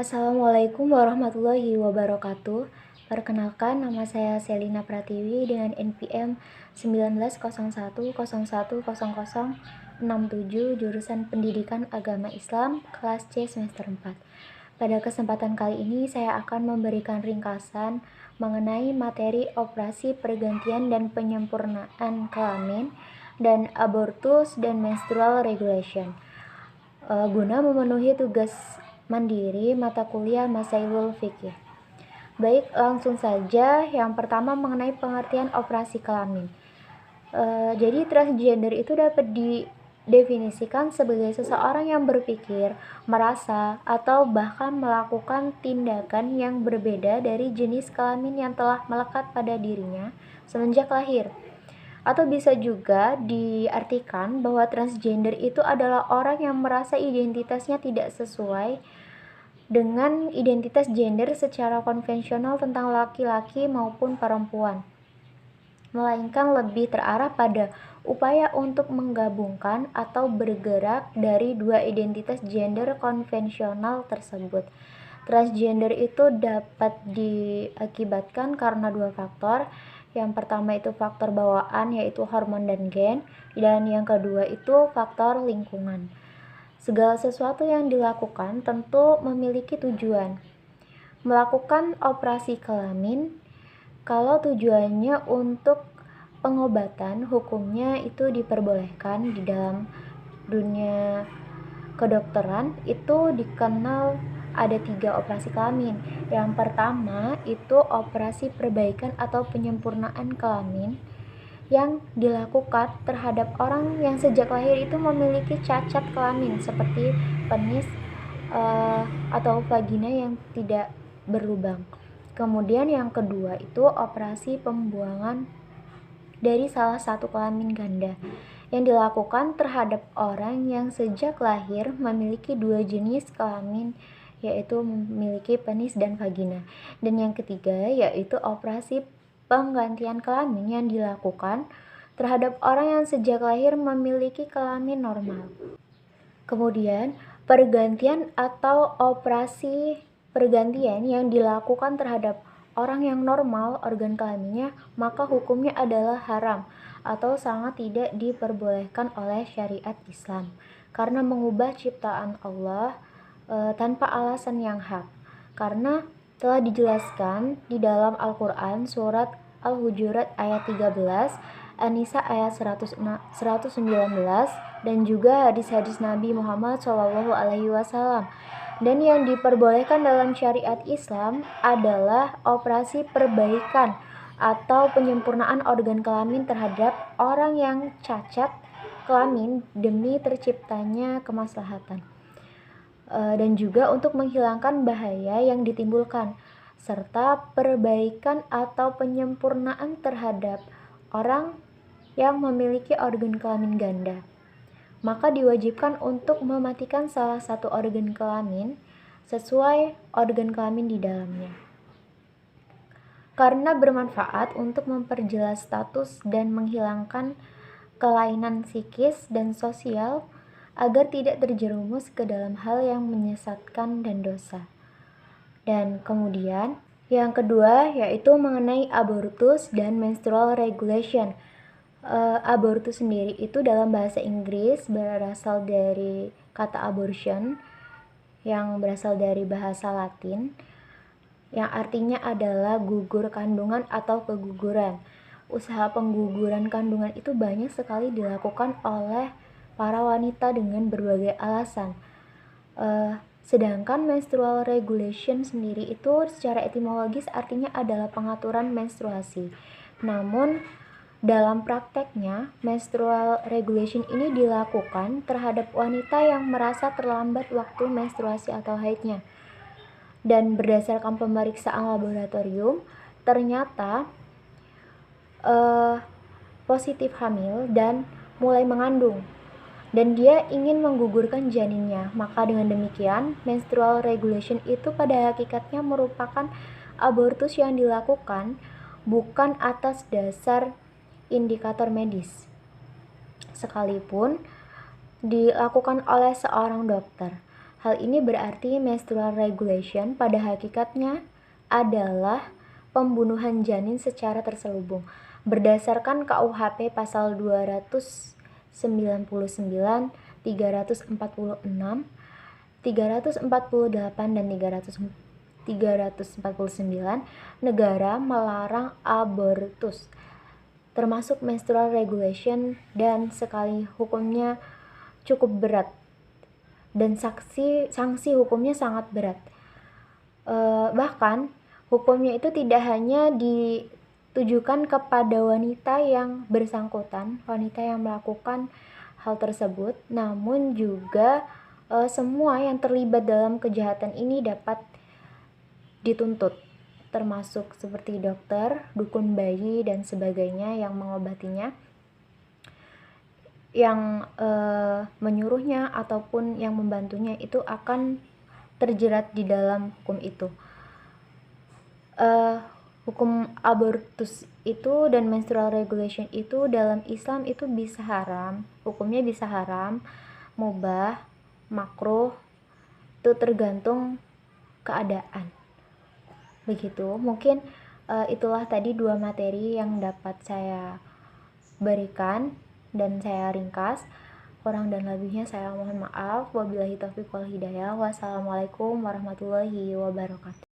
Assalamualaikum warahmatullahi wabarakatuh. Perkenalkan, nama saya Selina Pratiwi dengan NPM 1901010067 jurusan Pendidikan Agama Islam kelas C semester 4. Pada kesempatan kali ini saya akan memberikan ringkasan mengenai materi operasi pergantian dan penyempurnaan kelamin dan abortus dan menstrual regulation guna memenuhi tugas mandiri mata kuliah Masailul Fiqih. Baik, langsung saja. Yang pertama mengenai pengertian operasi kelamin. Jadi transgender itu dapat didefinisikan sebagai seseorang yang berpikir, merasa, atau bahkan melakukan tindakan yang berbeda dari jenis kelamin yang telah melekat pada dirinya semenjak lahir. Atau bisa juga diartikan bahwa transgender itu adalah orang yang merasa identitasnya tidak sesuai dengan identitas gender secara konvensional tentang laki-laki maupun perempuan, melainkan lebih terarah pada upaya untuk menggabungkan atau bergerak dari dua identitas gender konvensional tersebut. Transgender itu dapat diakibatkan karena dua faktor. Yang pertama itu faktor bawaan, yaitu hormon dan gen, dan yang kedua itu faktor lingkungan. Segala sesuatu yang dilakukan tentu memiliki tujuan. Melakukan operasi kelamin, kalau tujuannya untuk pengobatan, hukumnya itu diperbolehkan di dalam dunia kedokteran. Itu dikenal ada 3 operasi kelamin. Yang pertama itu operasi perbaikan atau penyempurnaan kelamin yang dilakukan terhadap orang yang sejak lahir itu memiliki cacat kelamin seperti penis atau vagina yang tidak berlubang. Kemudian yang kedua itu operasi pembuangan dari salah satu kelamin ganda yang dilakukan terhadap orang yang sejak lahir memiliki dua jenis kelamin, yaitu memiliki penis dan vagina. Dan yang ketiga yaitu operasi penggantian kelamin yang dilakukan terhadap orang yang sejak lahir memiliki kelamin normal. Kemudian pergantian atau operasi pergantian yang dilakukan terhadap orang yang normal organ kelaminnya, maka hukumnya adalah haram atau sangat tidak diperbolehkan oleh syariat Islam karena mengubah ciptaan Allah tanpa alasan yang hak. Karena telah dijelaskan di dalam Al-Quran surat Al-Hujurat ayat 13, An-Nisa ayat 119, dan juga hadis-hadis Nabi Muhammad SAW. Dan yang diperbolehkan dalam syariat Islam adalah operasi perbaikan atau penyempurnaan organ kelamin terhadap orang yang cacat kelamin demi terciptanya kemaslahatan, dan juga untuk menghilangkan bahaya yang ditimbulkan, serta perbaikan atau penyempurnaan terhadap orang yang memiliki organ kelamin ganda. Maka diwajibkan untuk mematikan salah satu organ kelamin sesuai organ kelamin di dalamnya, karena bermanfaat untuk memperjelas status dan menghilangkan kelainan psikis dan sosial agar tidak terjerumus ke dalam hal yang menyesatkan dan dosa. Dan kemudian yang kedua yaitu mengenai abortus dan menstrual regulation. Abortus sendiri itu dalam bahasa Inggris berasal dari kata abortion yang berasal dari bahasa Latin, yang artinya adalah gugur kandungan atau keguguran. Usaha pengguguran kandungan itu banyak sekali dilakukan oleh para wanita dengan berbagai alasan. Sedangkan menstrual regulation sendiri itu secara etimologis artinya adalah pengaturan menstruasi. Namun dalam prakteknya, menstrual regulation ini dilakukan terhadap wanita yang merasa terlambat waktu menstruasi atau haidnya. Dan berdasarkan pemeriksaan laboratorium, ternyata positif hamil dan mulai mengandung, dan dia ingin menggugurkan janinnya. Maka dengan demikian, menstrual regulation itu pada hakikatnya merupakan abortus yang dilakukan bukan atas dasar indikator medis, sekalipun dilakukan oleh seorang dokter. Hal ini berarti menstrual regulation pada hakikatnya adalah pembunuhan janin secara terselubung. Berdasarkan KUHP pasal 299, 346, 348 dan 349, negara melarang abortus, termasuk menstrual regulation, dan sekali hukumnya cukup berat dan sanksi hukumnya sangat berat. Bahkan hukumnya itu tidak hanya ditujukan kepada wanita yang bersangkutan, wanita yang melakukan hal tersebut, namun juga semua yang terlibat dalam kejahatan ini dapat dituntut, termasuk seperti dokter, dukun bayi, dan sebagainya yang mengobatinya, yang menyuruhnya ataupun yang membantunya itu akan terjerat di dalam hukum itu. Hukum abortus itu dan menstrual regulation itu dalam Islam itu bisa haram, hukumnya bisa haram, mubah, makruh, itu tergantung keadaan. Begitu, mungkin itulah tadi 2 materi yang dapat saya berikan dan saya ringkas. Kurang dan lebihnya saya mohon maaf. Wabillahi taufiq wal hidayah. Wassalamualaikum warahmatullahi wabarakatuh.